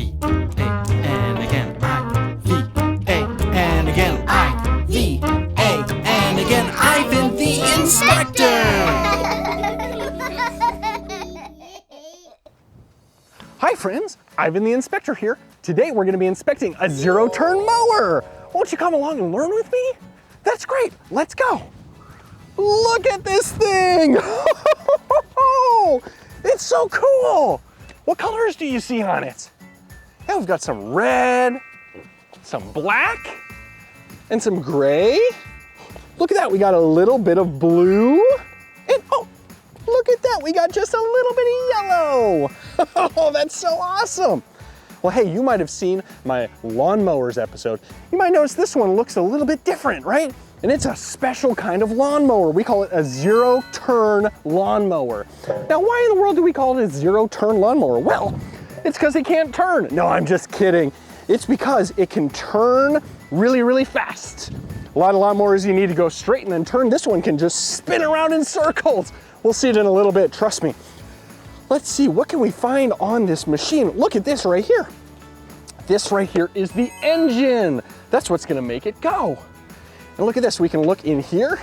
V, A, and again I, V, A, and again I, V, A, and again Ivan the Inspector! Hi friends, Ivan the Inspector here. Today we're going to be inspecting a zero-turn mower. Won't you come along and learn with me? That's great, let's go. Look at this thing! It's so cool! What colors do you see on it? Yeah, we've got some red, some black, and some gray. Look at that, we got a little bit of blue. And oh, look at that, we got just a little bit of yellow. Oh, that's so awesome. Well, hey, you might have seen my lawn mowers episode. You might notice this one looks a little bit different, right? And it's a special kind of lawnmower. We call it a zero-turn lawnmower. Now, why in the world do we call it a zero-turn lawnmower? Well, it's because it can't turn. No, I'm just kidding. It's because it can turn really, really fast. A lot of lawnmowers, you need to go straight and then turn. This one can just spin around in circles. We'll see it in a little bit, trust me. Let's see, what can we find on this machine? Look at this right here. This right here is the engine. That's what's gonna make it go. And look at this, we can look in here.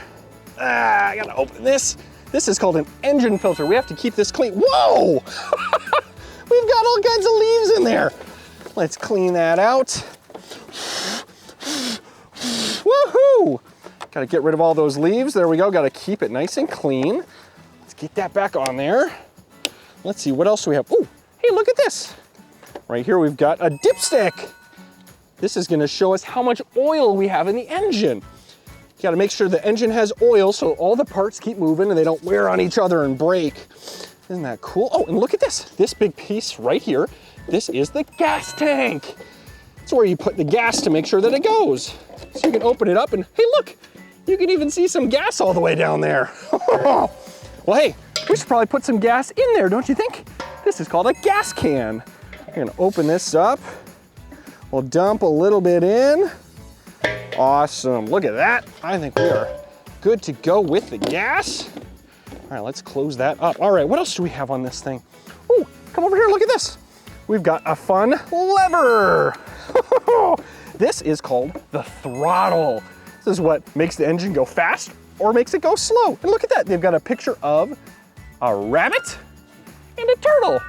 I gotta open this. This is called an engine filter. We have to keep this clean. Whoa! We've got all kinds of leaves in there. Let's clean that out. Woohoo! Gotta get rid of all those leaves. There we go, gotta keep it nice and clean. Let's get that back on there. Let's see, what else do we have? Oh, hey, look at this. Right here, we've got a dipstick. This is gonna show us how much oil we have in the engine. You gotta make sure the engine has oil so all the parts keep moving and they don't wear on each other and break. Isn't that cool? Oh, and look at this. This big piece right here, this is the gas tank. It's where you put the gas to make sure that it goes. So you can open it up and, hey, look, you can even see some gas all the way down there. Well, hey, we should probably put some gas in there, don't you think? This is called a gas can. I'm gonna open this up. We'll dump a little bit in. Awesome, look at that. I think we are good to go with the gas. All right, let's close that up. All right, what else do we have on this thing? Oh, come over here, look at this. We've got a fun lever. This is called the throttle. This is what makes the engine go fast or makes it go slow. And look at that, they've got a picture of a rabbit and a turtle.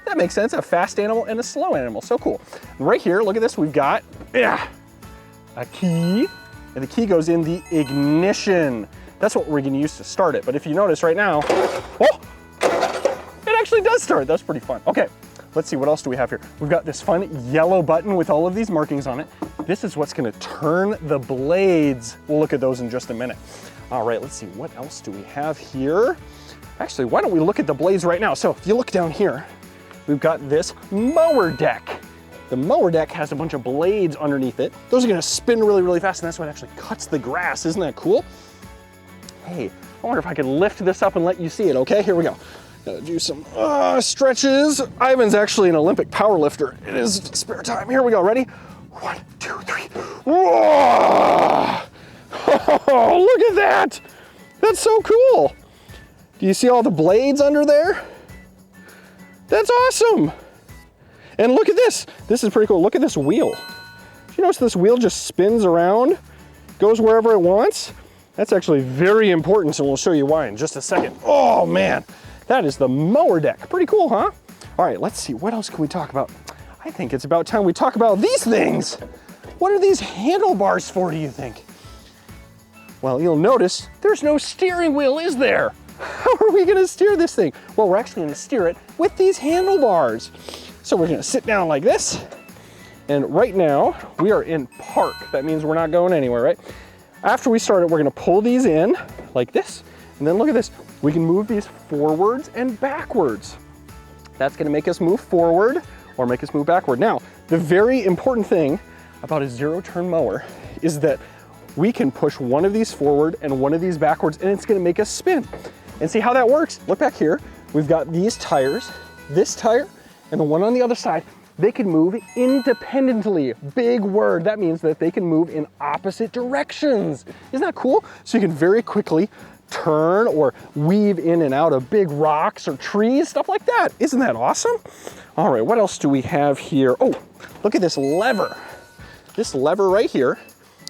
That makes sense, a fast animal and a slow animal, so cool. And right here, look at this, we've got a key, and the key goes in the ignition. That's what we're gonna use to start it. But if you notice right now, oh, it actually does start. That's pretty fun. Okay, let's see, what else do we have here? We've got this fun yellow button with all of these markings on it. This is what's gonna turn the blades. We'll look at those in just a minute. All right, let's see, what else do we have here? Actually, why don't we look at the blades right now? So if you look down here, we've got this mower deck. The mower deck has a bunch of blades underneath it. Those are gonna spin really, really fast, and that's what actually cuts the grass. Isn't that cool? Hey, I wonder if I could lift this up and let you see it, okay? Here we go. Gotta do some stretches. Ivan's actually an Olympic power lifter in his spare time. Here we go, ready? 1, 2, 3. Whoa! Oh, look at that! That's so cool. Do you see all the blades under there? That's awesome. And look at this. This is pretty cool. Look at this wheel. You notice this wheel just spins around, goes wherever it wants? That's actually very important, so we'll show you why in just a second. Oh man, that is the mower deck. Pretty cool, huh? All right, let's see, what else can we talk about? I think it's about time we talk about these things. What are these handlebars for, do you think? Well, you'll notice there's no steering wheel, is there? How are we gonna steer this thing? Well, we're actually gonna steer it with these handlebars. So we're gonna sit down like this, and right now we are in park. That means we're not going anywhere, right? After we start it, we're gonna pull these in like this, and then look at this. We can move these forwards and backwards. That's gonna make us move forward or make us move backward. Now, the very important thing about a zero-turn mower is that we can push one of these forward and one of these backwards, and it's gonna make us spin. And see how that works? Look back here. We've got these tires, this tire, and the one on the other side. They can move independently. Big word. That means that they can move in opposite directions. Isn't that cool? So you can very quickly turn or weave in and out of big rocks or trees, stuff like that. Isn't that awesome? All right, what else do we have here? Oh, look at this lever. This lever right here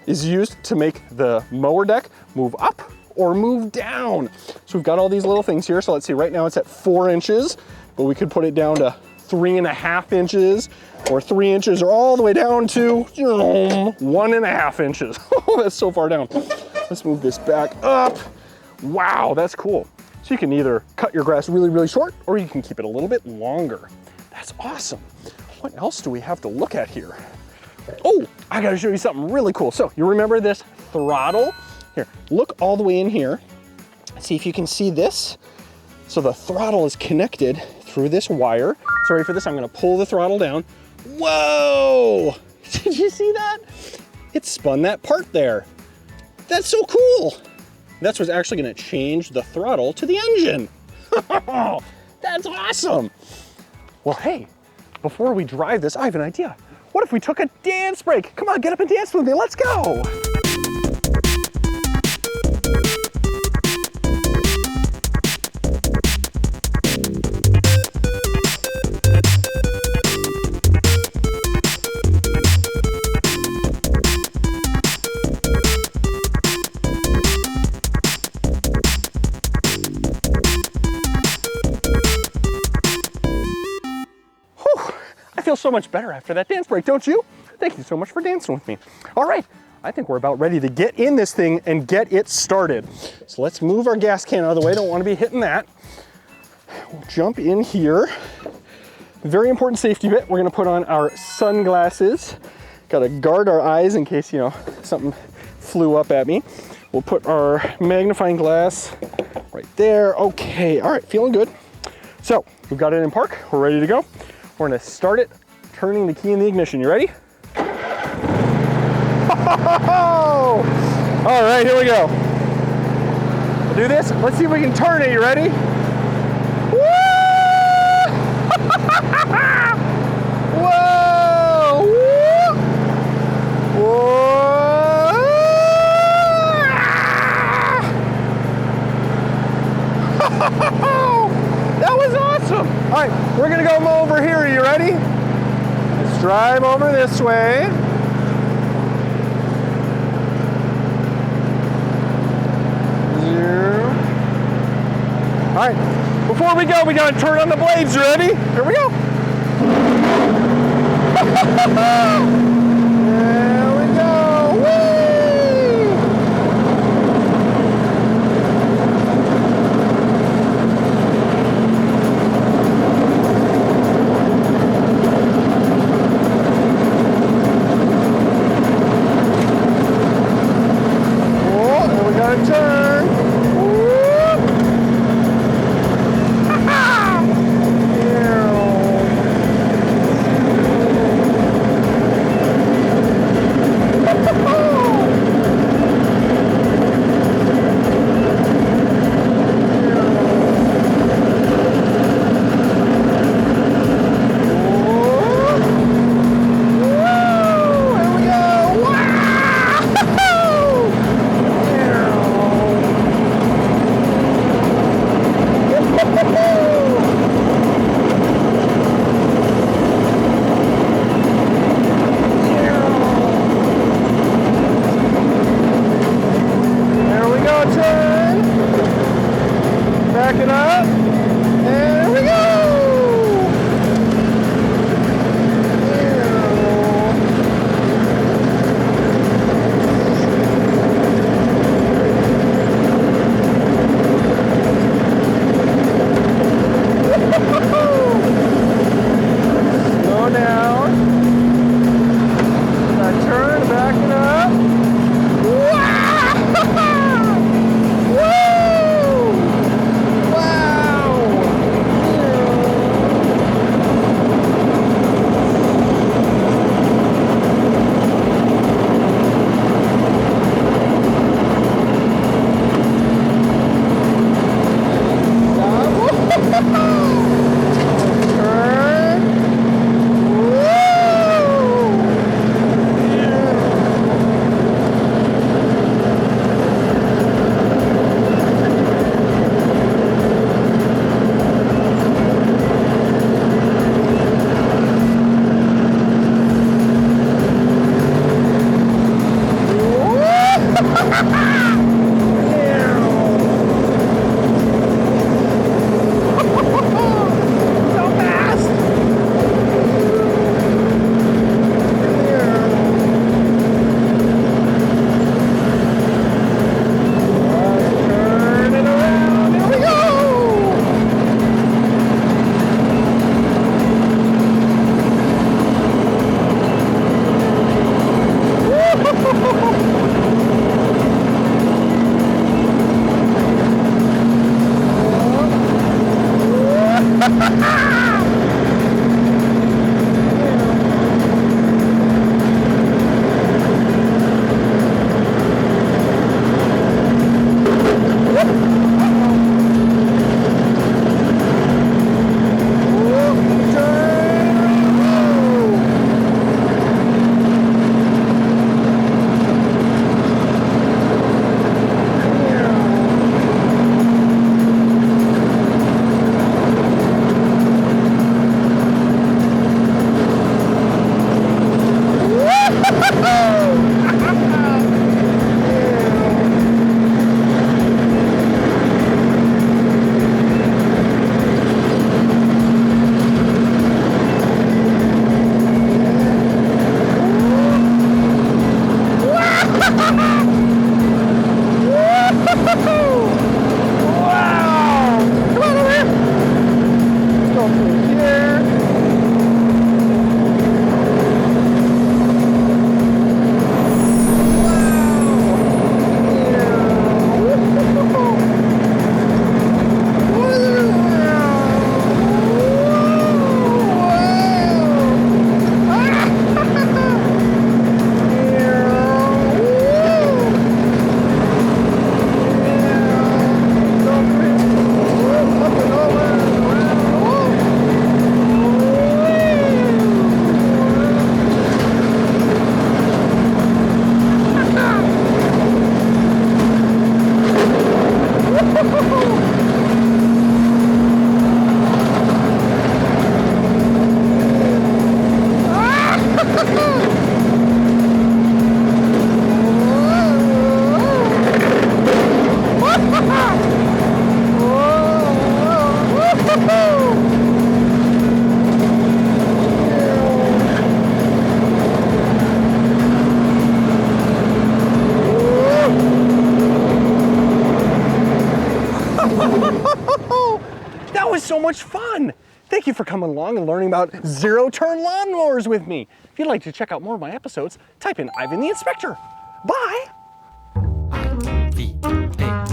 is used to make the mower deck move up or move down. So we've got all these little things here. So let's see, right now it's at 4 inches, but we could put it down to 3.5 inches or 3 inches or all the way down to 1.5 inches. Oh, that's so far down. Let's move this back up. Wow, that's cool. So you can either cut your grass really, really short or you can keep it a little bit longer. That's awesome. What else do we have to look at here? Oh, I gotta show you something really cool. So you remember this throttle? Here, look all the way in here. See if you can see this. So the throttle is connected through this wire. Sorry for this, I'm gonna pull the throttle down. Whoa! Did you see that? It spun that part there. That's so cool. That's what's actually gonna change the throttle to the engine. That's awesome. Well, hey, before we drive this, I have an idea. What if we took a dance break? Come on, get up and dance with me, let's go. I feel so much better after that dance break, don't you? Thank you so much for dancing with me. All right, I think we're about ready to get in this thing and get it started. So let's move our gas can out of the way. Don't want to be hitting that. We'll jump in here. Very important safety bit. We're gonna put on our sunglasses. Gotta guard our eyes in case, you know, something flew up at me. We'll put our magnifying glass right there. Okay, all right, feeling good. So we've got it in park. We're ready to go. We're gonna start it, turning the key in the ignition. You ready? All right, here we go. We'll do this. Let's see if we can turn it. You ready? Woo! Whoa! Whoa! That was awesome. All right, we're gonna go over here. Are you ready? Let's drive over this way. All right, before we go, we gotta turn on the blades. You ready? Here we go. There we go. Whee! Oh, and we gotta turn. for coming along and learning about zero-turn lawnmowers with me. If you'd like to check out more of my episodes, type in Ivan the Inspector. Bye! I-V-A,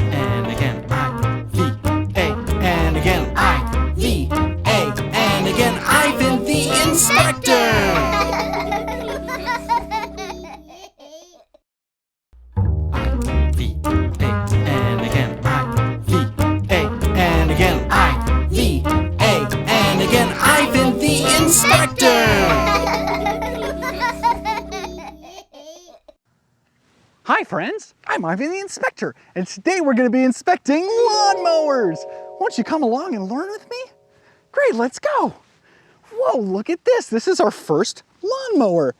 and again, I-V-A, and again, I-V-A, and again, Ivan the Inspector! I-V-A, and again, I-V-A, and again, I-V-A, and again, Ivan the Inspector! Hi friends, I'm Ivan the Inspector, and today we're going to be inspecting lawnmowers. Won't you come along and learn with me? Great, let's go. Whoa, look at this. This is our first lawnmower.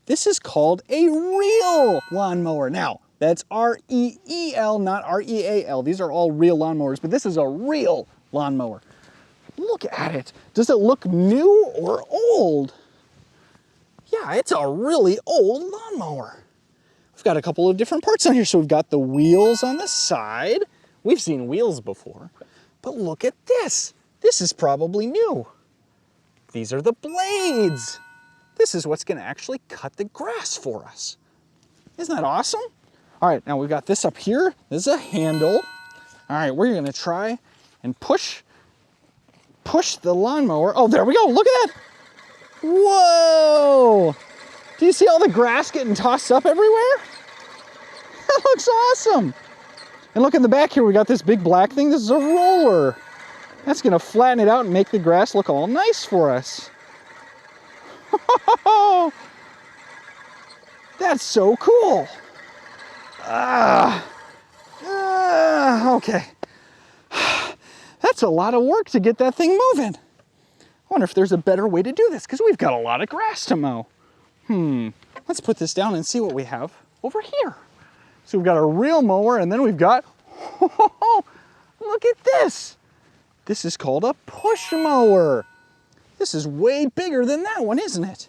This is called a real lawnmower. Now, that's R-E-E-L, not R-E-A-L. These are all real lawnmowers, but this is a real lawnmower. Look at it. Does it look new or old? Yeah, it's a really old lawnmower. We've got a couple of different parts on here. So we've got the wheels on the side. We've seen wheels before, but look at this. This is probably new. These are the blades. This is what's gonna actually cut the grass for us. Isn't that awesome? All right, now we've got this up here. This is a handle. All right, we're gonna try and push the lawnmower. Oh, there we go, look at that. Whoa! Do you see all the grass getting tossed up everywhere? That looks awesome. And look in the back here, we got this big black thing. This is a roller. That's gonna flatten it out and make the grass look all nice for us. That's so cool. Okay. That's a lot of work to get that thing moving. I wonder if there's a better way to do this because we've got a lot of grass to mow. Let's put this down and see what we have over here. So we've got a real mower and then we've got, look at this. This is called a push mower. This is way bigger than that one, isn't it?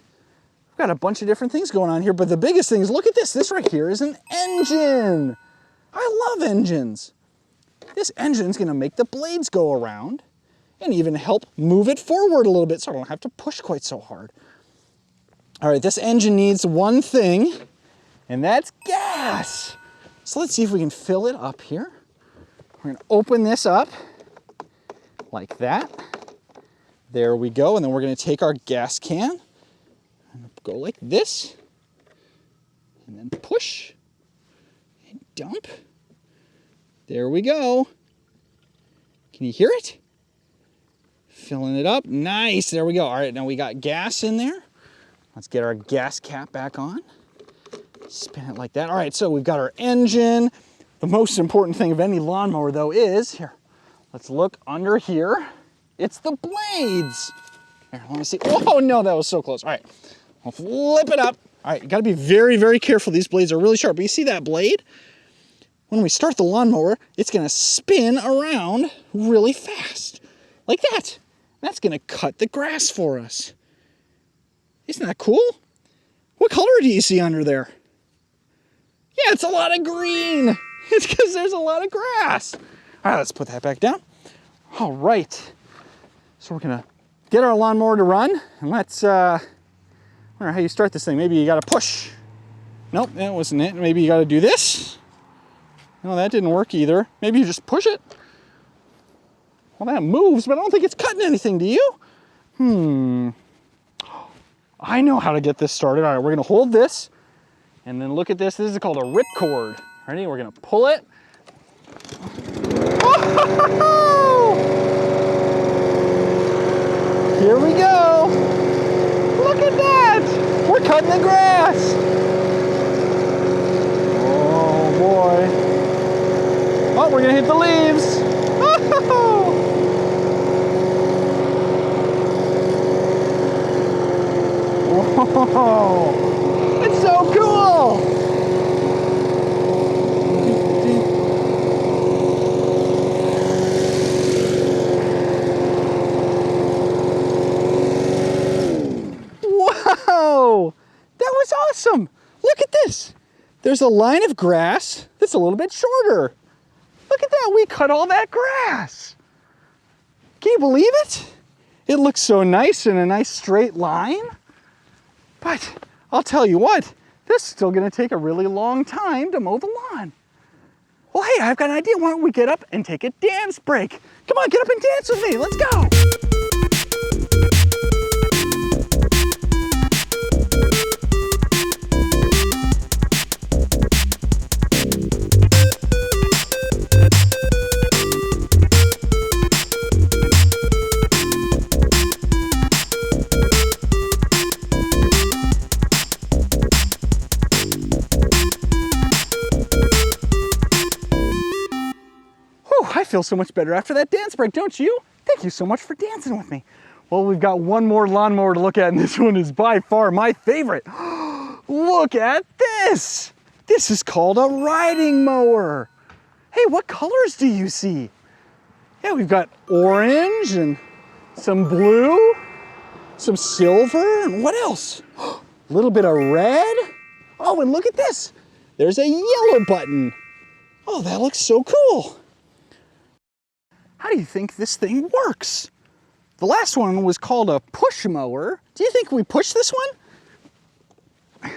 We've got a bunch of different things going on here, but the biggest thing is, look at this. This right here is an engine. I love engines. This engine's gonna make the blades go around and even help move it forward a little bit so I don't have to push quite so hard. All right, this engine needs one thing, and that's gas. So let's see if we can fill it up here. We're gonna open this up like that. There we go, and then we're gonna take our gas can and go like this, and then push and dump. There we go. Can you hear it? Filling it up, nice, there we go. All right, now we got gas in there. Let's get our gas cap back on. Spin it like that. All right, so we've got our engine. The most important thing of any lawnmower though is, here, let's look under here. It's the blades. Here, let me see. Oh no, that was so close. All right, I'll flip it up. All right, you gotta be very, very careful. These blades are really sharp. But you see that blade? When we start the lawnmower, it's gonna spin around really fast, like that. That's gonna cut the grass for us. Isn't that cool? What color do you see under there? Yeah, it's a lot of green. It's because there's a lot of grass. All right, let's put that back down. All right. So we're gonna get our lawnmower to run, and let's, I don't know how you start this thing. Maybe you gotta push. Nope, that wasn't it. Maybe you gotta do this. No, that didn't work either. Maybe you just push it. Well, that moves, but I don't think it's cutting anything, do you? I know how to get this started. All right, we're gonna hold this, and then look at this. This is called a ripcord. Ready? We're gonna pull it. Oh! Here we go. Look at that. We're cutting the grass. Oh boy. Oh, we're gonna hit the leaves. Whoa, it's so cool! Whoa, that was awesome! Look at this. There's a line of grass that's a little bit shorter. Look at that, we cut all that grass. Can you believe it? It looks so nice in a nice straight line. But I'll tell you what, this is still gonna take a really long time to mow the lawn. Well, hey, I've got an idea. Why don't we get up and take a dance break? Come on, get up and dance with me. Let's go. I feel so much better after that dance break, don't you? Thank you so much for dancing with me. Well, we've got one more lawnmower to look at, and this one is by far my favorite. Look at this. This is called a riding mower. Hey, what colors do you see? Yeah, we've got orange and some blue, some silver, and what else? A little bit of red. Oh, and look at this. There's a yellow button. Oh, that looks so cool. How do you think this thing works? The last one was called a push mower. Do you think we push this one?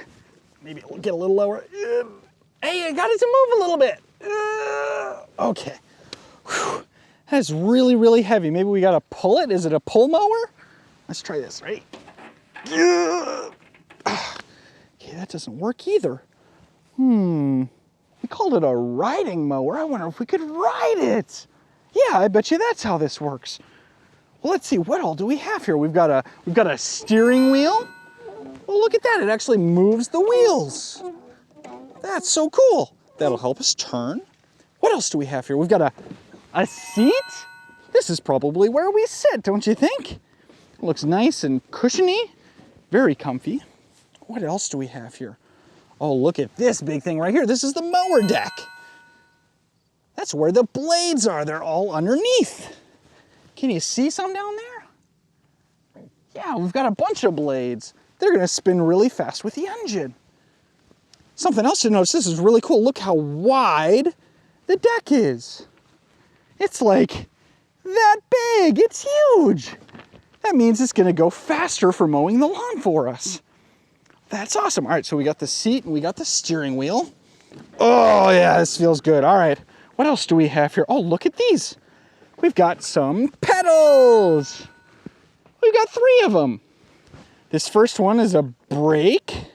Maybe it'll get a little lower. Hey, I got it to move a little bit. Okay. Whew. That's really, really heavy. Maybe we gotta pull it. Is it a pull mower? Let's try this, right? Okay, that doesn't work either. We called it a riding mower. I wonder if we could ride it. Yeah, I bet you that's how this works. Well, let's see, what all do we have here? We've got a steering wheel. Well, look at that, it actually moves the wheels. That's so cool. That'll help us turn. What else do we have here? We've got a seat. This is probably where we sit, don't you think? It looks nice and cushiony, very comfy. What else do we have here? Oh, look at this big thing right here. This is the mower deck. That's where the blades are. They're all underneath. Can you see some down there? Yeah, we've got a bunch of blades. They're gonna spin really fast with the engine. Something else to notice, this is really cool. Look how wide the deck is. It's like that big, it's huge. That means it's gonna go faster for mowing the lawn for us. That's awesome. All right, so we got the seat and we got the steering wheel. Oh yeah, this feels good. All right. What else do we have here? Oh, look at these. We've got some pedals. We've got 3 of them. This first one is a brake.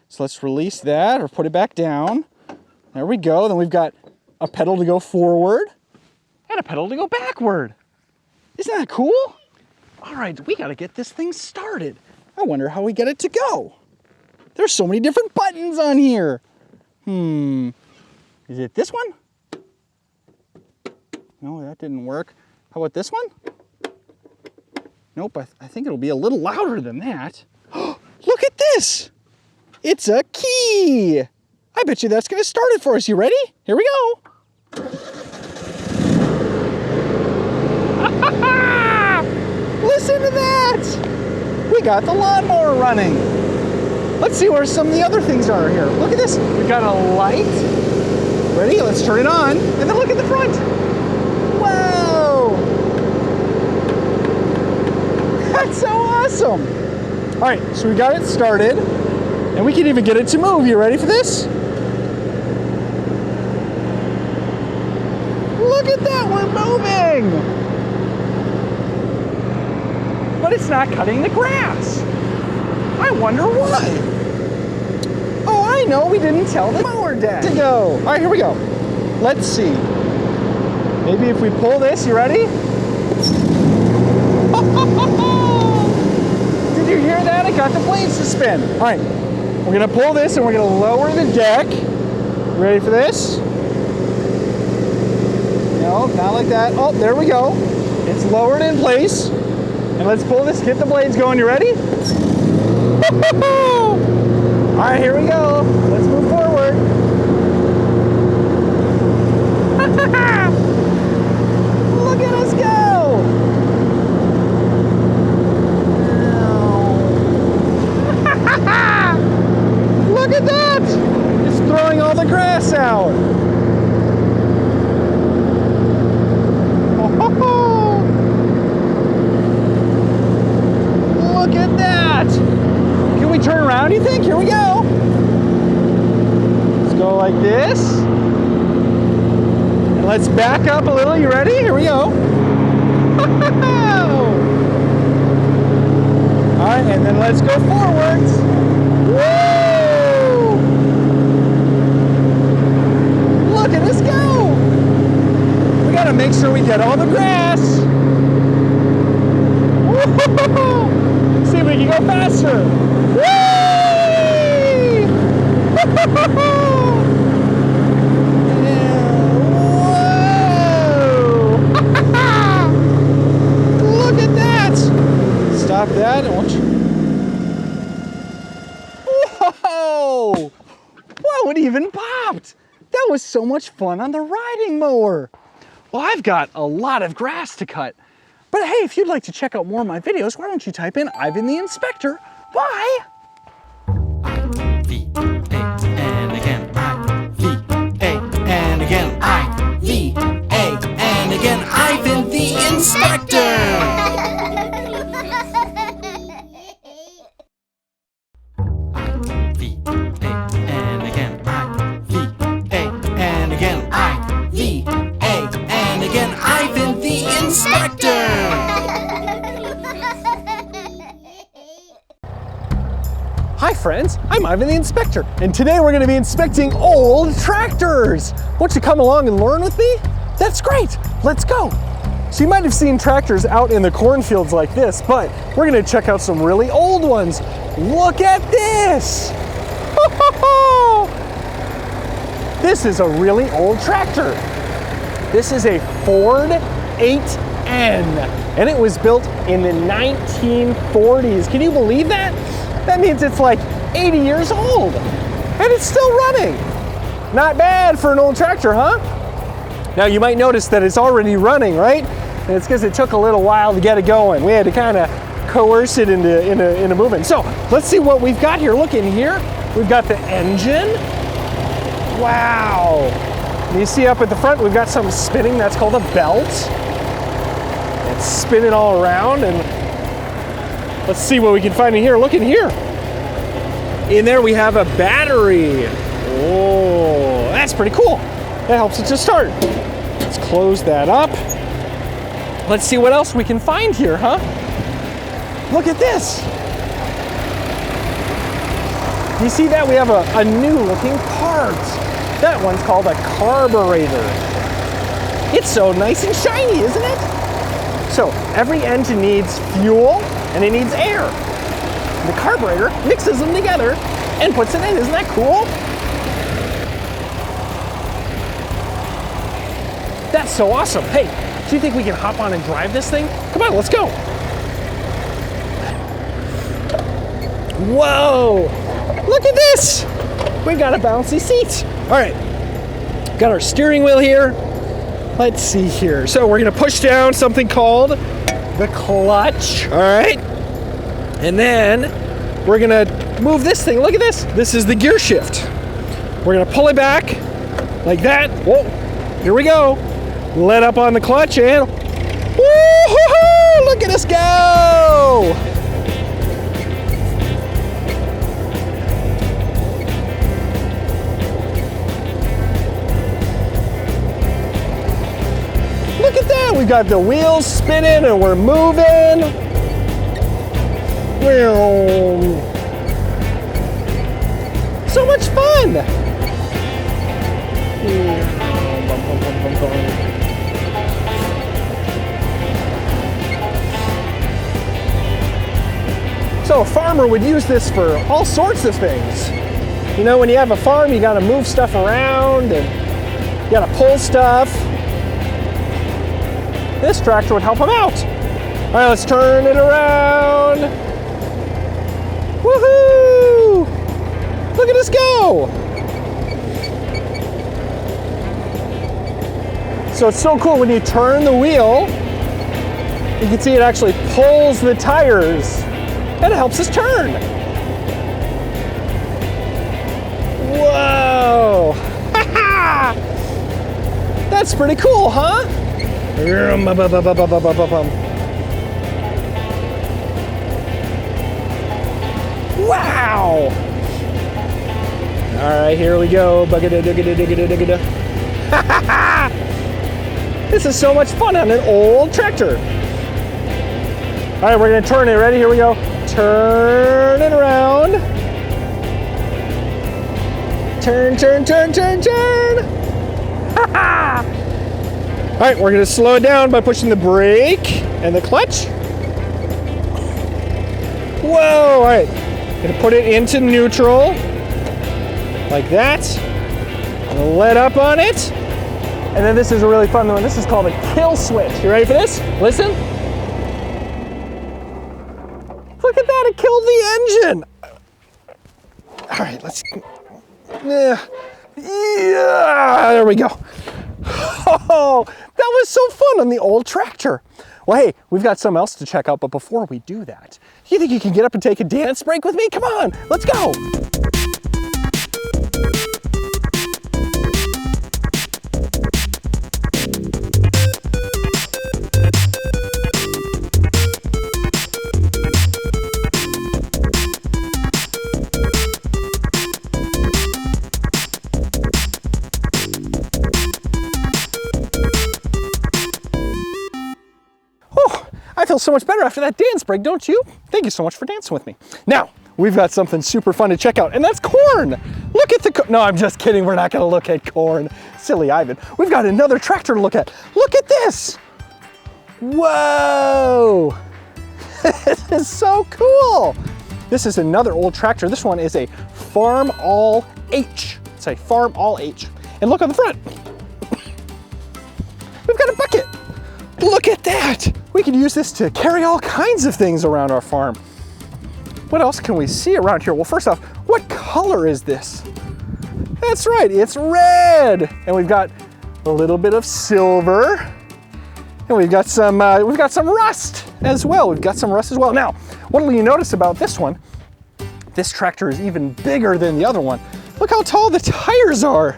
So let's release that or put it back down. There we go. Then we've got a pedal to go forward and a pedal to go backward. Isn't that cool? All right, we got to get this thing started. I wonder how we get it to go. There's so many different buttons on here. Is it this one? No, that didn't work. How about this one? Nope, I think it'll be a little louder than that. Look at this! It's a key! I bet you that's gonna start it for us. You ready? Here we go! Listen to that! We got the lawnmower running. Let's see where some of the other things are here. Look at this. We got a light. Ready? Let's turn it on. And then look at the front. Whoa! That's so awesome. All right, so we got it started. And we can even get it to move. You ready for this? Look at that, we're moving! But it's not cutting the grass. I wonder why. Oh, I know, we didn't tell the mower deck to go. All right, here we go. Let's see. Maybe if we pull this, you ready? Did you hear that? It got the blades to spin. All right, we're gonna pull this and we're gonna lower the deck. Ready for this? No, not like that. Oh, there we go. It's lowered in place. And let's pull this, get the blades going. You ready? All right, here we go. Let's move forward. Look at us go. Look at that. It's throwing all the grass out. down, do you think? Here we go. Let's go like this. And let's back up a little. You ready? Here we go. All right, and then let's go forwards. Woo! Look at us go. We gotta make sure we get all the grass. Woo! See if we can go faster. Whee! Look at that! Stop that and watch. Whoa! Whoa, it even popped! That was so much fun on the riding mower. Well, I've got a lot of grass to cut. But hey, if you'd like to check out more of my videos, why don't you type in Ivan the Inspector? Why? I-V-A, and again, I-V-A, and again, I-V-A, and again, Ivan the Inspector! I-V-A, and again, I-V-A, and again, I-V-A, and again, Ivan the Inspector! Hi friends, I'm Ivan the Inspector, and today we're going to be inspecting old tractors. Won't you come along and learn with me? That's great, let's go. So you might have seen tractors out in the cornfields like this, but we're going to check out some really old ones. Look at this! This is a really old tractor. This is a Ford 8N, and it was built in the 1940s. Can you believe that? That means it's like 80 years old, and it's still running. Not bad for an old tractor, huh? Now you might notice that it's already running, right? And it's because it took a little while to get it going. We had to kind of coerce it into moving. So let's see what we've got here. Look in here. We've got the engine. Wow. And you see up at the front, we've got something spinning. That's called a belt. It's spinning all around, and let's see what we can find in here. Look in here. In there we have a battery. Oh, that's pretty cool. That helps it to start. Let's close that up. Let's see what else we can find here, huh? Look at this. You see that? We have a new looking part. That one's called a carburetor. It's so nice and shiny, isn't it? So every engine needs fuel and it needs air. The carburetor mixes them together and puts it in. Isn't that cool? That's so awesome. Hey, do you think we can hop on and drive this thing? Come on, let's go. Whoa, look at this. We got a bouncy seat. All right, got our steering wheel here. Let's see here. So we're gonna push down something called the clutch, all right? And then we're gonna move this thing. Look at this. This is the gear shift. We're gonna pull it back like that. Whoa, here we go. Let up on the clutch and woo-hoo-hoo! Look at us go! Look at that! We've got the wheels spinning and we're moving. So much fun! So a farmer would use this for all sorts of things. You know, when you have a farm, you gotta move stuff around and you gotta pull stuff. This tractor would help them out. All right, let's turn it around. Woohoo! Look at us go. So it's so cool when you turn the wheel, you can see it actually pulls the tires and it helps us turn. Whoa! That's pretty cool, huh? Wow! All right, here we go. This is so much fun on an old tractor. All right, we're gonna turn it. Ready? Here we go. Turn it around. Turn, turn, turn, turn, turn. All right, we're gonna slow it down by pushing the brake and the clutch. Whoa, all right. Gonna put it into neutral, like that. Gonna let up on it. And then this is a really fun one. This is called a kill switch. You ready for this? Listen. Look at that, it killed the engine. All right, let's, yeah, there we go. Oh, that was so fun on the old tractor. Well, hey, we've got something else to check out, but before we do that, you think you can get up and take a dance break with me? Come on, let's go. I feel so much better after that dance break, don't you? Thank you so much for dancing with me. Now, we've got something super fun to check out, and that's corn. Look at the no, I'm just kidding. We're not gonna look at corn. Silly Ivan. We've got another tractor to look at. Look at this. Whoa. This is so cool. This is another old tractor. This one is a Farmall H. It's a Farmall H. And look on the front. We've got a bucket. Look at that! We can use this to carry all kinds of things around our farm. What else can we see around here? Well, first off, what color is this? That's right, it's red! And we've got a little bit of silver. And we've got some rust as well. Now, what will you notice about this one? This tractor is even bigger than the other one. Look how tall the tires are.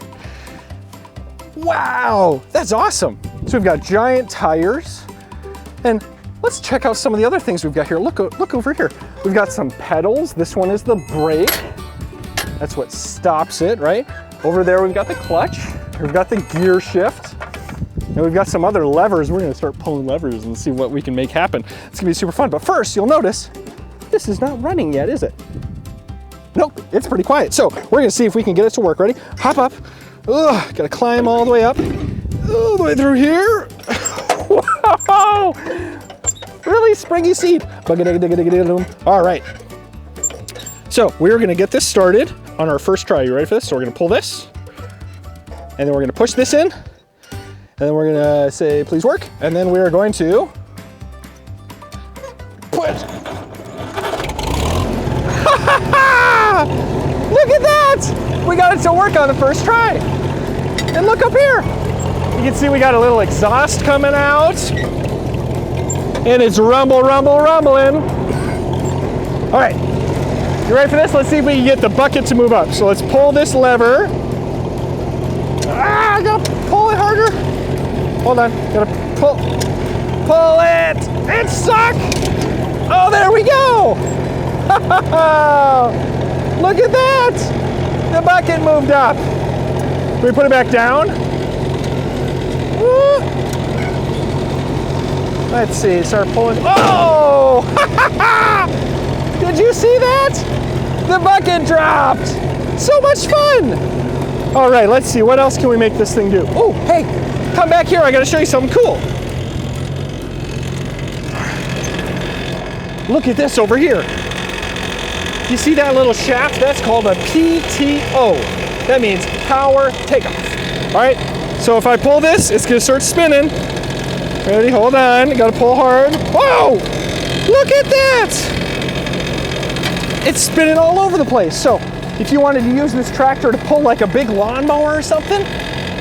Wow, that's awesome. So we've got giant tires, and let's check out some of the other things we've got here. Look over here. We've got some pedals. This one is the brake. That's what stops it, right? Over there we've got the clutch. We've got the gear shift. And we've got some other levers. We're gonna start pulling levers and see what we can make happen. It's gonna be super fun. But first, you'll notice, this is not running yet, is it? Nope, it's pretty quiet. So we're gonna see if we can get it to work. Ready? Hop up. Ugh, gotta climb all the way up. All the way through here. Whoa! Really springy seat. All right. So we're gonna get this started on our first try. You ready for this? So we're gonna pull this, and then we're gonna push this in, and then we're gonna say, please work, and then we're going to push. Look at that! We got it to work on the first try. And look up here. You can see we got a little exhaust coming out. And it's rumble, rumble, rumbling. All right, you ready for this? Let's see if we can get the bucket to move up. So let's pull this lever. I gotta pull it harder. Hold on, gotta pull it. It's stuck. Oh, there we go. Look at that. The bucket moved up. Can we put it back down? Woo. Let's see, start pulling. Oh! Did you see that? The bucket dropped. So much fun. All right, let's see, what else can we make this thing do? Oh, hey, come back here, I gotta show you something cool. Look at this over here. You see that little shaft? That's called a PTO. That means power takeoff. All right, so if I pull this, it's gonna start spinning. Ready, hold on, gotta pull hard. Whoa, look at that. It's spinning all over the place. So if you wanted to use this tractor to pull like a big lawnmower or something,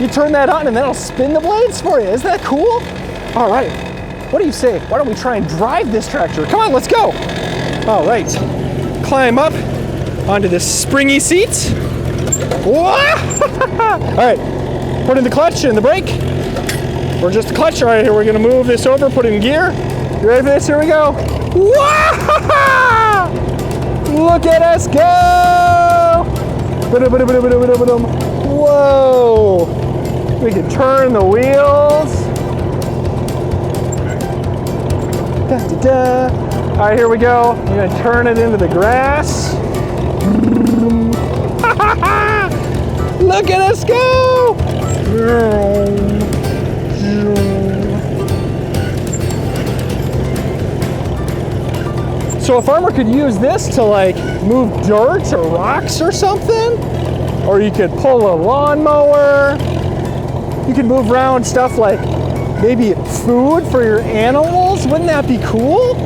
you turn that on and that'll spin the blades for you. Isn't that cool? All right, what do you say? Why don't we try and drive this tractor? Come on, let's go. All right. Climb up onto this springy seat. All right, put in the clutch and the brake. Or just the clutch. All right, here we're gonna move this over, put it in gear. You ready for this? Here we go. Look at us go! Whoa! We can turn the wheels. Da, da, da. All right, here we go. We're gonna turn it into the grass. Look at us go! So a farmer could use this to like move dirt or rocks or something, or you could pull a lawnmower. You could move around stuff like maybe food for your animals. Wouldn't that be cool?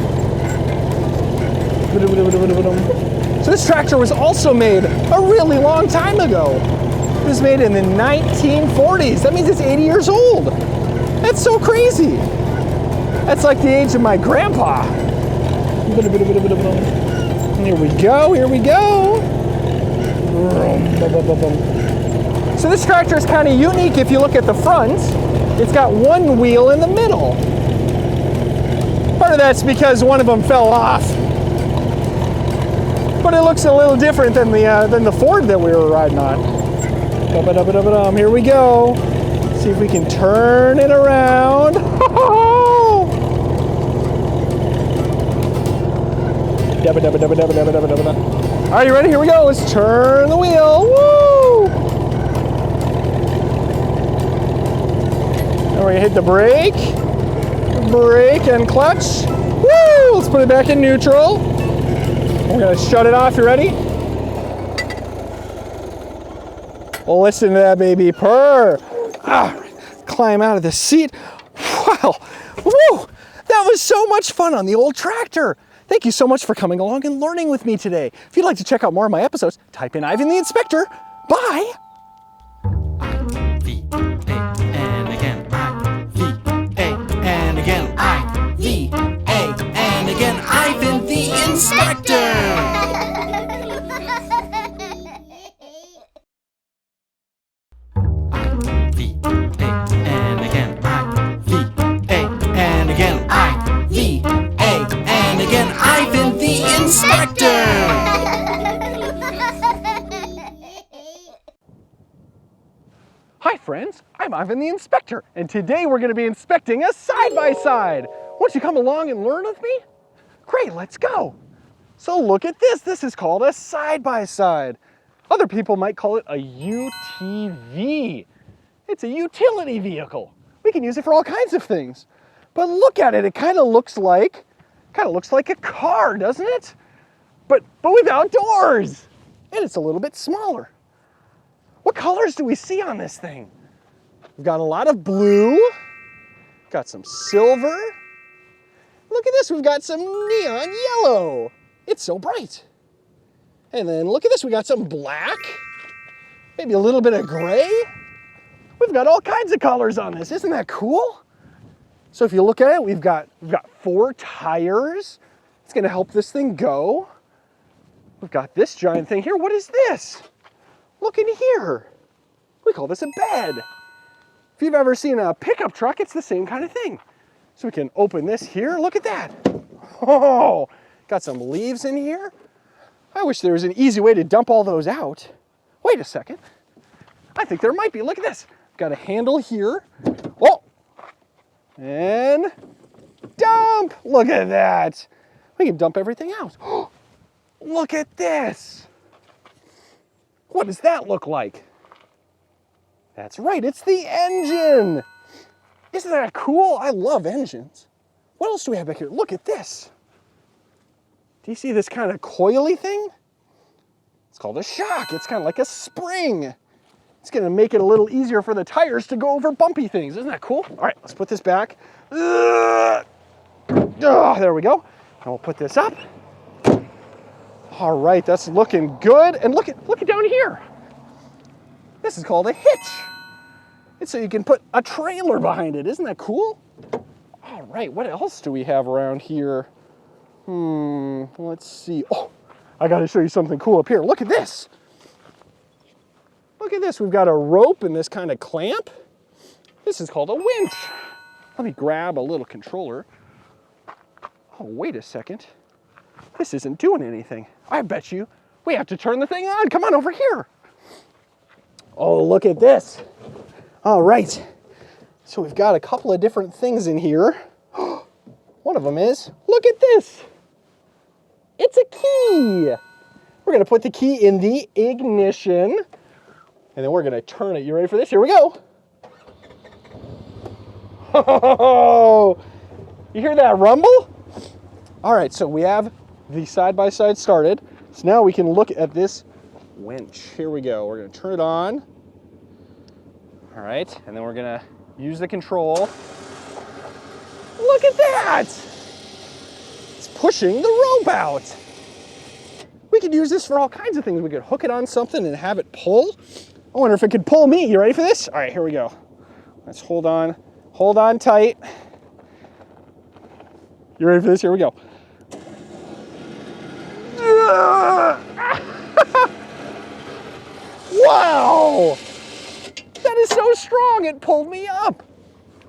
So this tractor was also made a really long time ago. It was made in the 1940s. That means it's 80 years old. That's so crazy. That's like the age of my grandpa. Here we go, here we go. So this tractor is kind of unique if you look at the front. It's got one wheel in the middle. Part of that's because one of them fell off. But it looks a little different than the Ford that we were riding on. Here we go. See if we can turn it around. All right, you ready? Here we go. Let's turn the wheel. Woo! And we're gonna hit the brake and clutch. Woo! Let's put it back in neutral. We're gonna shut it off. You ready? Well, listen to that baby purr. Climb out of the seat. Wow. Woo! That was so much fun on the old tractor. Thank you so much for coming along and learning with me today. If you'd like to check out more of my episodes, type in Ivan the Inspector. Bye. I-V-A, and again, I-V-A, and again, I-V-A, and again, Ivan the Inspector. I-V-A, and again, I-V-A, and again, I-V-A, and again, Ivan the Inspector. Hi friends, I'm Ivan the Inspector, and today we're going to be inspecting a side-by-side. Won't you come along and learn with me? Great, let's go. So look at this. This is called a side-by-side. Other people might call it a UTV. It's a utility vehicle. We can use it for all kinds of things. But look at it. It kind of looks like a car, doesn't it? But without doors. And it's a little bit smaller. What colors do we see on this thing? We've got a lot of blue, got some silver. Look at this, we've got some neon yellow. It's so bright. And then look at this, we got some black, maybe a little bit of gray. We've got all kinds of colors on this. Isn't that cool? So if you look at it, we've got 4 tires. It's gonna help this thing go. We've got this giant thing here. What is this? Look in here. We call this a bed. If you've ever seen a pickup truck, it's the same kind of thing. So we can open this here. Look at that. Oh, got some leaves in here. I wish there was an easy way to dump all those out. Wait a second. I think there might be. Look at this. Got a handle here. Oh, and dump. Look at that. We can dump everything out. Look at this. What does that look like? That's right, it's the engine. Isn't that cool? I love engines. What else do we have back here? Look at this. Do you see this kind of coily thing? It's called a shock. It's kind of like a spring. It's gonna make it a little easier for the tires to go over bumpy things. Isn't that cool? All right, let's put this back. There we go. And we'll put this up. All right, that's looking good. And look at down here. This is called a hitch. It's so you can put a trailer behind it. Isn't that cool? All right, what else do we have around here? Let's see. Oh, I gotta show you something cool up here. Look at this. Look at this. We've got a rope and this kind of clamp. This is called a winch. Let me grab a little controller. Oh, wait a second. This isn't doing anything. I bet you we have to turn the thing on. Come on over here. Oh, look at this. All right. So we've got a couple of different things in here. One of them is, look at this. It's a key. We're gonna put the key in the ignition and then we're gonna turn it. You ready for this? Here we go. Oh, you hear that rumble? All right, so we have the side-by-side started. So now we can look at this winch. Here we go. We're gonna turn it on. All right, and then we're gonna use the control. Look at that! It's pushing the rope out. We could use this for all kinds of things. We could hook it on something and have it pull. I wonder if it could pull me. You ready for this? All right, here we go. Let's hold on tight. You ready for this? Here we go. Wow! That is so strong, it pulled me up.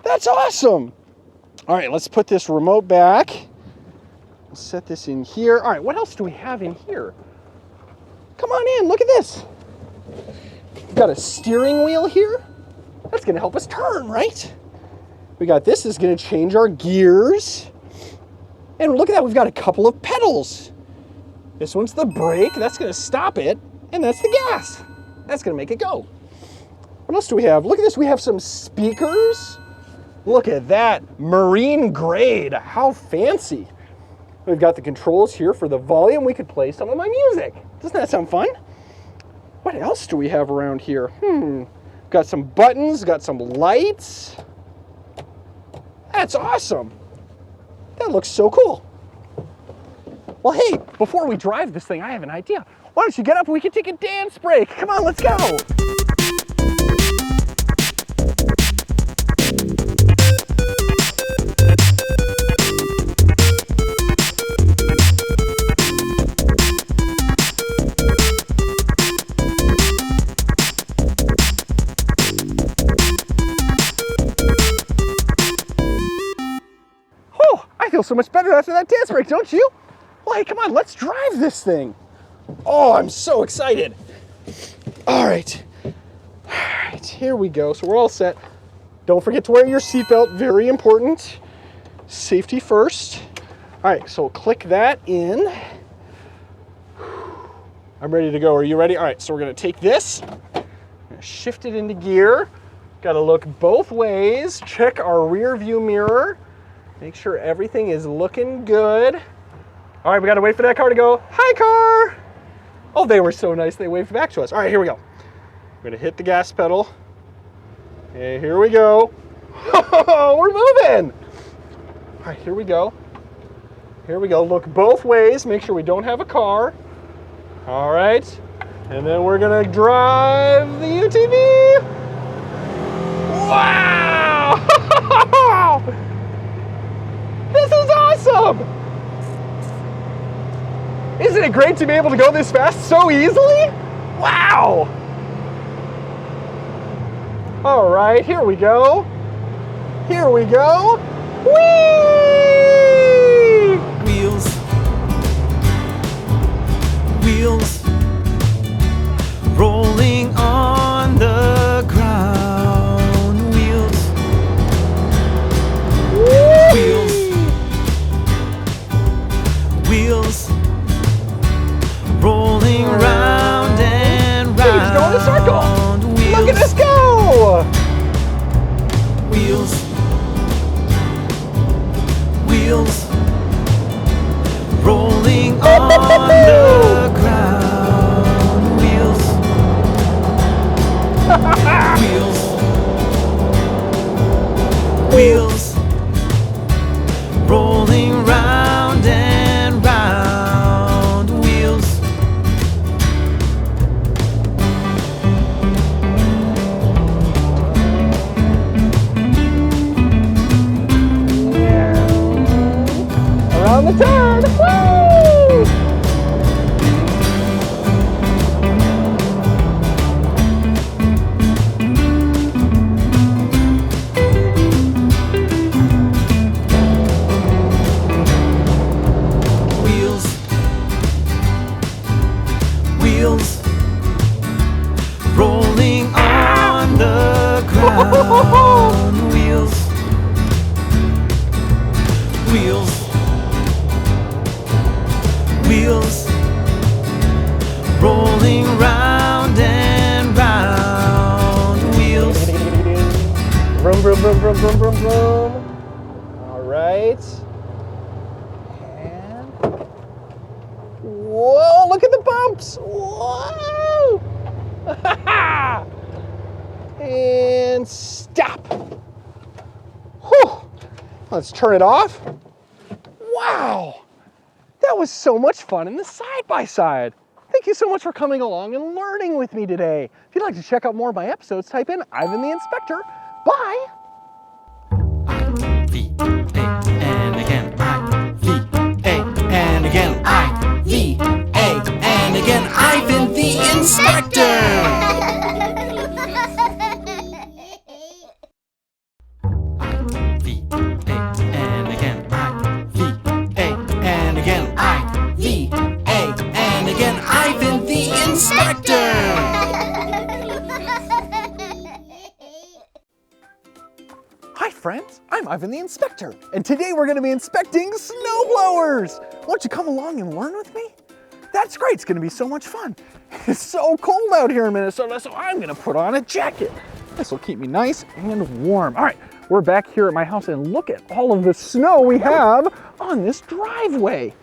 That's awesome. All right, let's put this remote back. Let's set this in here. All right, what else do we have in here? Come on in, look at this. We've got a steering wheel here. That's gonna help us turn, right? We got this is gonna change our gears. And look at that, we've got a couple of pedals. This one's the brake, that's gonna stop it. And that's the gas. That's gonna make it go. What else do we have? Look at this, we have some speakers. Look at that, marine grade, how fancy. We've got the controls here for the volume. We could play some of my music. Doesn't that sound fun? What else do we have around here? Got some buttons, got some lights. That's awesome. That looks so cool. Well, hey, before we drive this thing, I have an idea. Why don't you get up and we can take a dance break? Come on, let's go. I feel so much better after that dance break, don't you? Well, hey, come on, let's drive this thing. Oh, I'm so excited. All right, here we go. So we're all set. Don't forget to wear your seatbelt, very important. Safety first. All right, so click that in. I'm ready to go. Are you ready? All right, so we're gonna take this, shift it into gear. Gotta look both ways, check our rear view mirror. Make sure everything is looking good. All right, we gotta wait for that car to go, hi car. Oh, they were so nice, they waved back to us. All right, here we go. We're gonna hit the gas pedal. Okay, here we go. We're moving. All right, here we go. Here we go, look both ways, make sure we don't have a car. All right, and then we're gonna drive the UTV. Wow! This is awesome! Isn't it great to be able to go this fast so easily? Wow! All right, here we go. Here we go. Whee! Wheels, wheels, rolling on the ground. Wheels, wheels, wheels, rolling round and round. He's going in a circle. Wheels, look at us go. Wheels, wheels, rolling on the ground. Wheels, wheels, wheels, rolling round and round. Wheels, wheels, rolling on the ground. Wheels, wheels, wheels, rolling round and round. Wheels. Vroom, vroom, vroom, vroom, vroom, vroom, vroom. All right. And whoa, look at the bumps. Whoa. And stop. Whew. Let's turn it off. Wow. That was so much fun in the side-by-side. Thank you so much for coming along and learning with me today. If you'd like to check out more of my episodes, type in Ivan the Inspector. Bye. I-V-A, and again, I-V-A, and again, I-V-A, and again, Ivan the Inspector! I-V-A, and again, I-V-A, and again, I-V-A, and again, Ivan the Inspector! Hi friends, I'm Ivan the Inspector, and today we're going to be inspecting snowblowers. Won't you come along and learn with me? That's great, it's going to be so much fun. It's so cold out here in Minnesota, so I'm going to put on a jacket. This will keep me nice and warm. All right, we're back here at my house, and look at all of the snow we have on this driveway.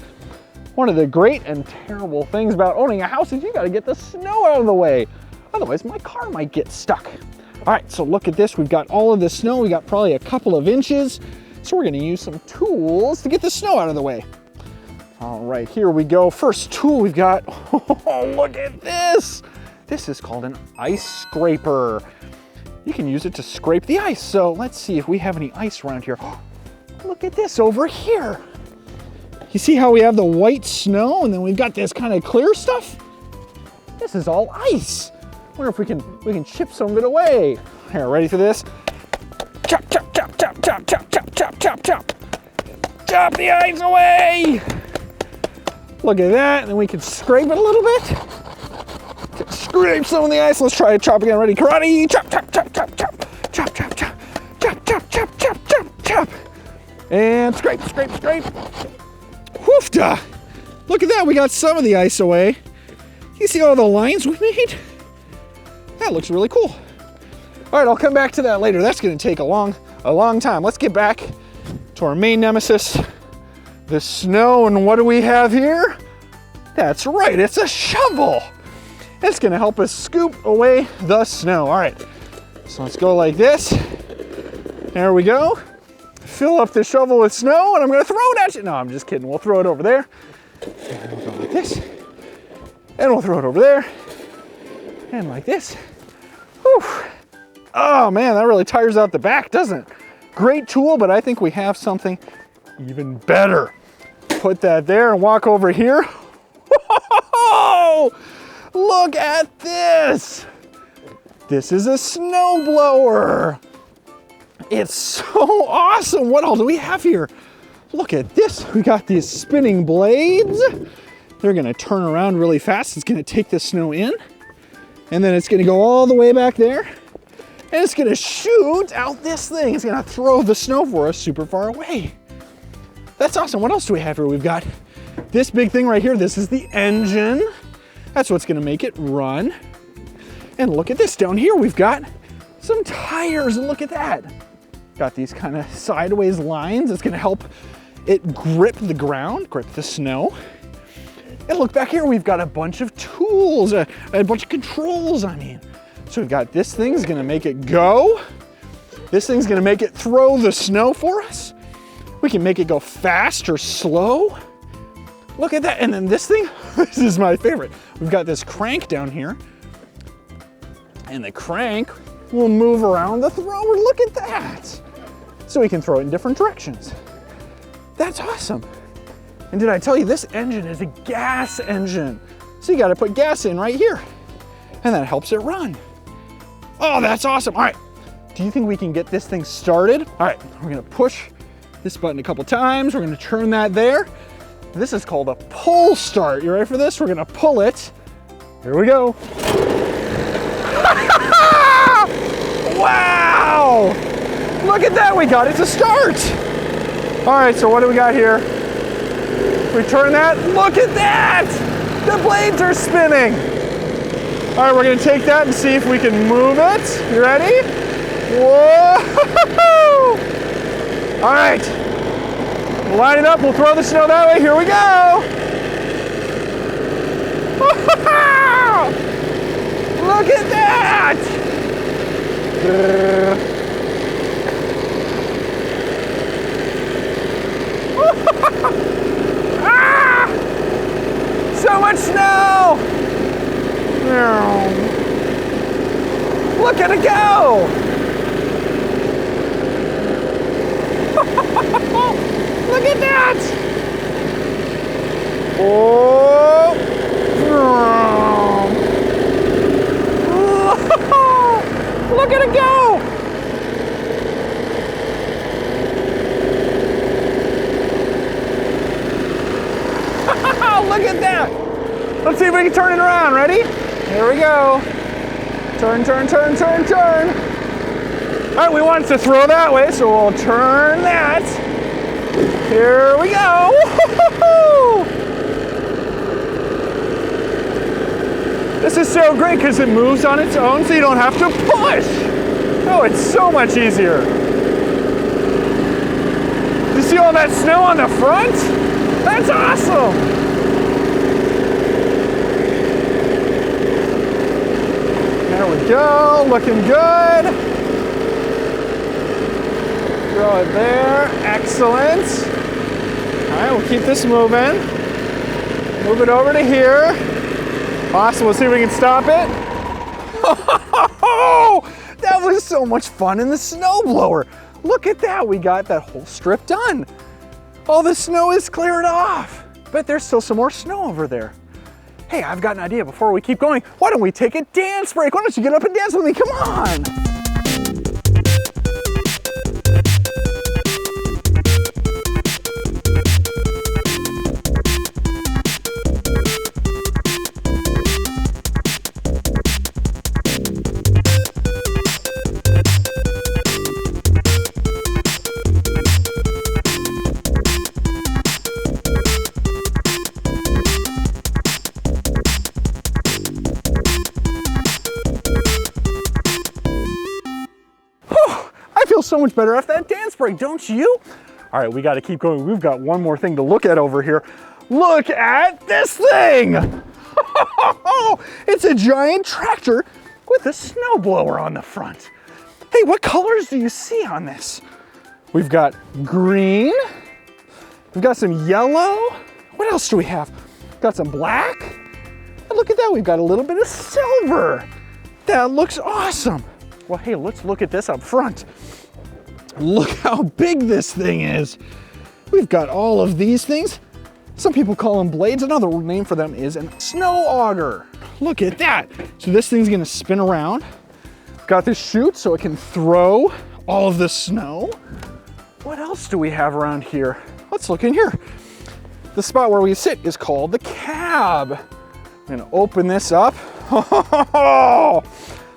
One of the great and terrible things about owning a house is you got to get the snow out of the way. Otherwise, my car might get stuck. All right, so look at this. We've got all of the snow. We got probably a couple of inches. So we're gonna use some tools to get the snow out of the way. All right, here we go. First tool we've got, oh, look at this. This is called an ice scraper. You can use it to scrape the ice. So let's see if we have any ice around here. Look at this over here. You see how we have the white snow and then we've got this kind of clear stuff? This is all ice. Wonder if we can chip some of it away. Here, ready for this? Chop, chop, chop, chop, chop, chop, chop, chop, chop, chop. Chop the ice away. Look at that, and then we can scrape it a little bit. Scrape some of the ice. Let's try to chop again. Ready? Karate. Chop, chop, chop, chop, chop. Chop, chop, chop. Chop, chop, chop, chop, chop, chop. And scrape, scrape, scrape. Woofda. Look at that, we got some of the ice away. You see all the lines we made? That looks really cool. All right, I'll come back to that later. That's gonna take a long time. Let's get back to our main nemesis, the snow. And what do we have here? That's right, it's a shovel. It's gonna help us scoop away the snow. All right, so let's go like this. There we go. Fill up the shovel with snow and I'm gonna throw it at you. No, I'm just kidding, we'll throw it over there. And we'll go like this. And we'll throw it over there. And like this. Whew. Oh man, that really tires out the back, doesn't it? Great tool, but I think we have something even better. Put that there and walk over here. Whoa! Look at this. This is a snow blower. It's so awesome. What all do we have here? Look at this. We got these spinning blades. They're gonna turn around really fast. It's gonna take the snow in, and then it's gonna go all the way back there, and it's gonna shoot out this thing. It's gonna throw the snow for us super far away. That's awesome. What else do we have here? We've got this big thing right here. This is the engine. That's what's gonna make it run. And look at this down here. We've got some tires, and look at that. Got these kind of sideways lines. It's gonna help it grip the ground, grip the snow. And look back here, we've got a bunch of tools, a bunch of controls, I mean. So we've got this thing's gonna make it go. This thing's gonna make it throw the snow for us. We can make it go fast or slow. Look at that, and then this thing, this is my favorite. We've got this crank down here, and the crank will move around the thrower. Look at that. So we can throw it in different directions. That's awesome. And did I tell you this engine is a gas engine? So you gotta put gas in right here, and that helps it run. Oh, that's awesome. All right, do you think we can get this thing started? All right, we're gonna push this button a couple times. We're gonna turn that there. This is called a pull start. You ready for this? We're gonna pull it. Here we go. Wow! Look at that, we got it to start. All right, so what do we got here? We turn that, look at that! The blades are spinning. All right, we're gonna take that and see if we can move it. You ready? Whoa! All right, we'll line it up, we'll throw the snow that way. Here we go. Look at that! Ah! So much snow! Look at it go! Look at that! Oh! Look at it go! Look at that! Let's see if we can turn it around. Ready? Here we go. Turn, turn, turn, turn, turn. All right, we want it to throw that way, so we'll turn that. Here we go. Woo-hoo-hoo! This is so great because it moves on its own, so you don't have to push. Oh, it's so much easier. You see all that snow on the front? That's awesome. There we go, looking good. Throw it there, excellent. All right, we'll keep this moving. Move it over to here. Awesome, we'll see if we can stop it. Oh, that was so much fun in the snowblower. Look at that, we got that whole strip done. All the snow is cleared off, but there's still some more snow over there. Hey, I've got an idea before we keep going. Why don't we take a dance break? Why don't you get up and dance with me? Come on. So much better after that dance break, don't you? All right, we got to keep going. We've got one more thing to look at over here. Look at this thing. It's a giant tractor with a snowblower on the front. Hey, what colors do you see on this? We've got green. We've got some yellow. What else do we have? Got some black. And look at that, we've got a little bit of silver. That looks awesome. Well, hey, let's look at this up front. Look how big this thing is. We've got all of these things. Some people call them blades. Another name for them is a snow auger. Look at that. So this thing's gonna spin around. Got this chute so it can throw all of the snow. What else do we have around here? Let's look in here. The spot where we sit is called the cab. I'm gonna open this up.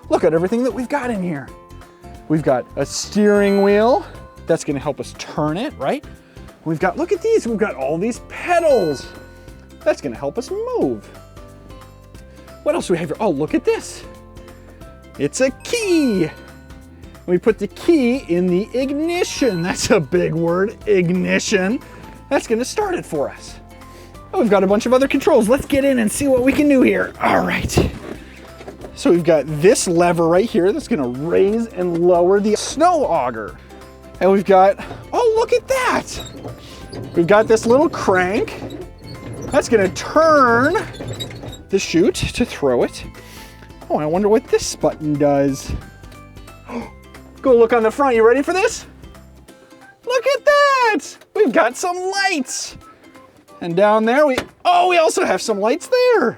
Look at everything that we've got in here. We've got a steering wheel that's gonna help us turn it, right? We've got, look at these, we've got all these pedals. That's gonna help us move. What else do we have here? Oh, look at this. It's a key. We put the key in the ignition. That's a big word, ignition. That's gonna start it for us. Oh, we've got a bunch of other controls. Let's get in and see what we can do here. All right. So we've got this lever right here that's gonna raise and lower the snow auger. And we've got, oh, look at that. We've got this little crank. That's gonna turn the chute to throw it. Oh, I wonder what this button does. Go look on the front, you ready for this? Look at that, we've got some lights. And down there, we also have some lights there.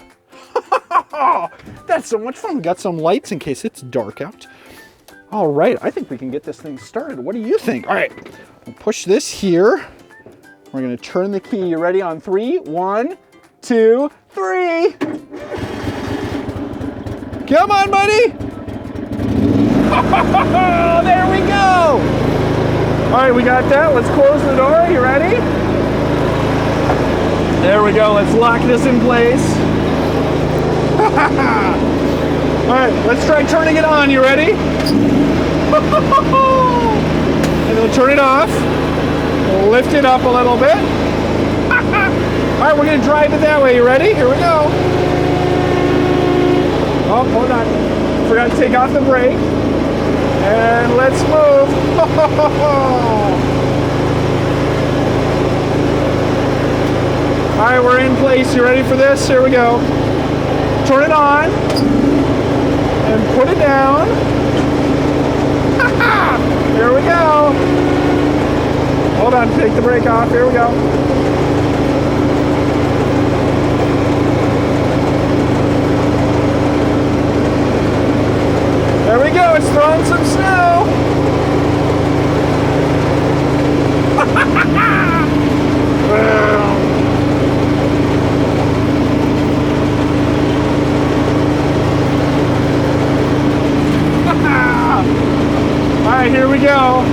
That's so much fun. We got some lights in case it's dark out. All right, I think we can get this thing started. What do you think? All right, we'll push this here. We're gonna turn the key. You ready on 3? 1, 2, 3. Come on, buddy. There we go. All right, we got that. Let's close the door. You ready? There we go. Let's lock this in place. All right, let's try turning it on. You ready? And then turn it off. Lift it up a little bit. All right, we're gonna drive it that way. You ready? Here we go. Oh, hold on. Forgot to take off the brake. And let's move. All right, we're in place. You ready for this? Here we go. Turn it on. And put it down. Here we go. Hold on, take the brake off. Here we go. There we go, it's throwing some snow. All right, here we go.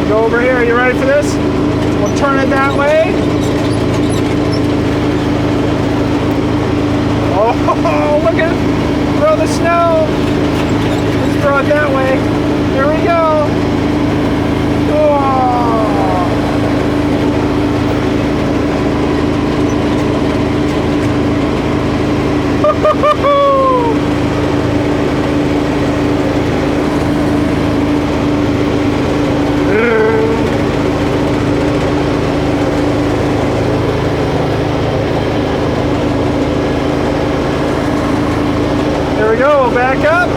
Go over here, you ready for this? We'll turn it that way. Oh, look at it. Throw the snow. Let's throw it that way. Here we go. Oh. There we go, back up.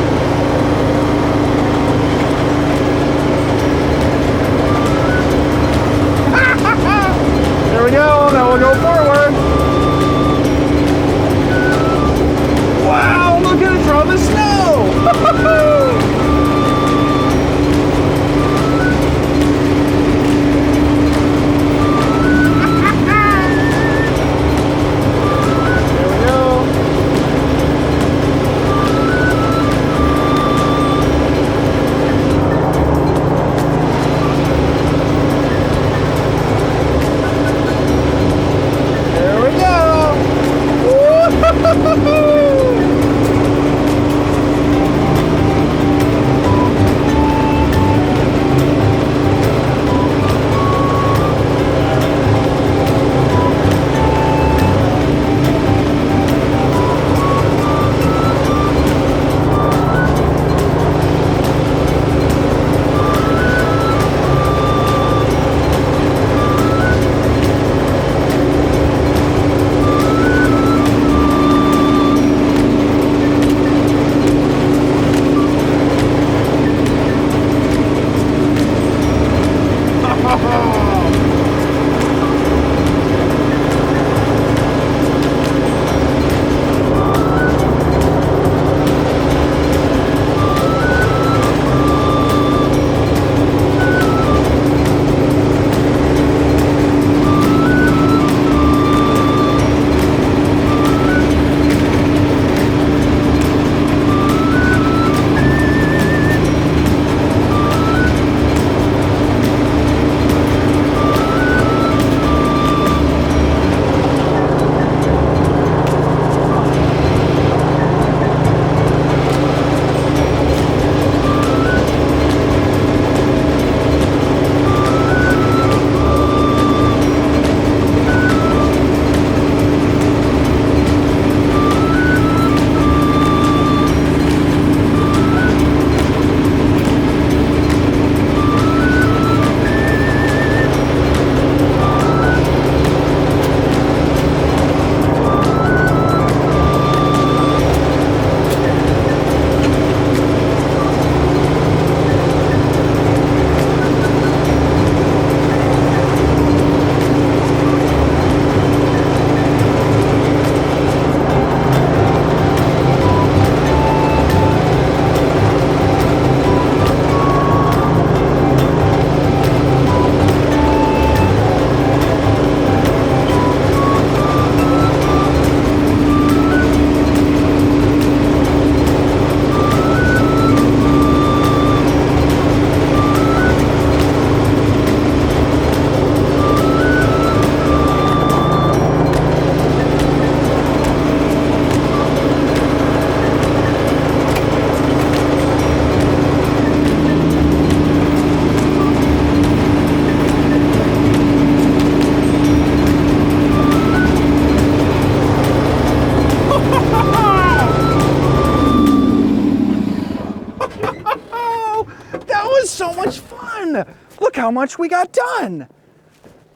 fun. Look how much we got done.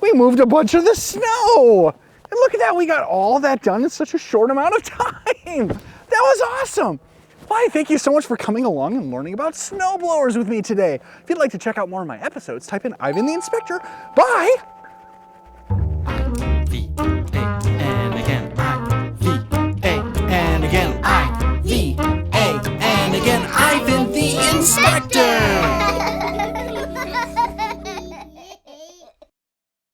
We moved a bunch of the snow. And look at that, we got all that done in such a short amount of time. That was awesome. Why, thank you so much for coming along and learning about snowblowers with me today. If you'd like to check out more of my episodes, type in Ivan the Inspector. Bye. I-V-A, and again, I-V-A, and again, I-V-A, and again, Ivan the Inspector!